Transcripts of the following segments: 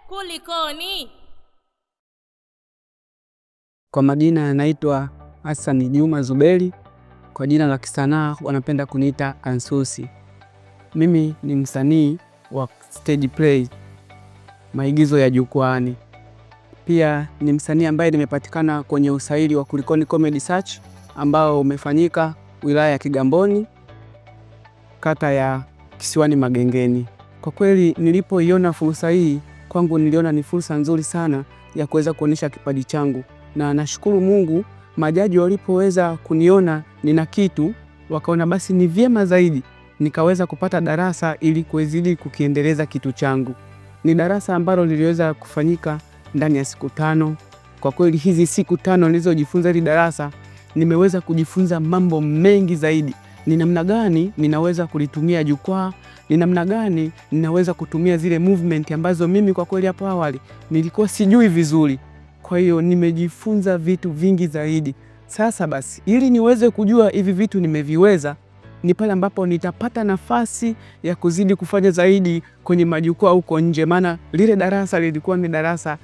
Kulikoni? Kwa majina anaitwa Hassan Juma Zuberi, kwa jina la kisanaa wanapenda kuniita Ansusi. Mimi ni msanii wa stage play, maigizo ya jukwaani. Pia ni msanii ambaye nimepatikana kwenye usaili wa Kulikoni Comedy Search ambao umefanyika wilaya ya Kigamboni, kata ya Kisiwani Magengeni. Kwa kweli nilipoiona fursa hii kwangu, niliona ni fursa nzuri sana ya kuweza kuonyesha kipaji changu, na nashukuru Mungu majaji walipoweza kuniona nina kitu, wakaona basi ni vyema zaidi nikaweza kupata darasa ili kuzidi kukiendeleza kitu changu. Ni darasa ambalo liliweza kufanyika ndani ya siku 5. Kwa kweli hizi siku 5 nilizojifunza hili darasa, nimeweza kujifunza mambo mengi zaidi. Ni namna gani ninaweza kulitumia jukwaa, ni namna gani ninaweza kutumia zile movement ambazo mimi kwa kweli hapo awali nilikuwa sijui vizuri. Kwa hiyo nimejifunza vitu vingi zaidi. Sasa basi, ili niweze kujua hivi vitu nimeviweza, ni pale ambapo nitapata nafasi ya kuzidi kufanya zaidi kwenye majukwaa huko nje. Maana lile darasa lilikuwa ni darasa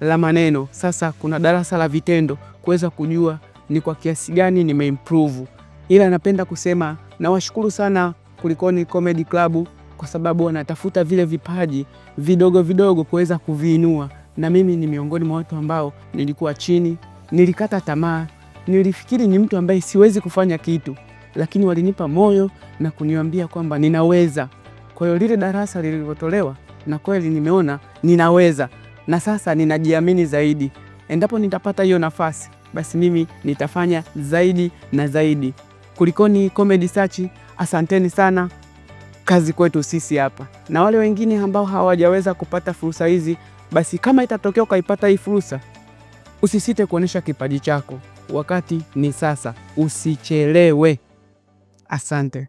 la maneno. Sasa kuna darasa la vitendo, kuweza kujua ni kwa kiasi gani nimeimprove. Ila napenda kusema nawashukuru sana Kulikoni Comedy Club kwa sababu wanatafuta vile vipaji vidogo vidogo kuweza kuviinua. Na mimi ni miongoni mwa watu ambao nilikuwa chini, nilikata tamaa, nilifikiri ni mtu ambaye siwezi kufanya kitu, lakini walinipa moyo na kuniambia kwamba ninaweza. Kwa hiyo lile darasa lililotolewa, na kweli nimeona ninaweza, na sasa ninajiamini zaidi. Endapo nitapata hiyo nafasi, basi mimi nitafanya zaidi na zaidi. Kulikoni Comedy Search, asanteni sana, kazi kwetu sisi hapa. Na wale wengine ambao hawajaweza kupata fursa hizi, basi kama itatokea ukaipata hii fursa, usisite kuonesha kipaji chako. Wakati ni sasa, usichelewe. Asante.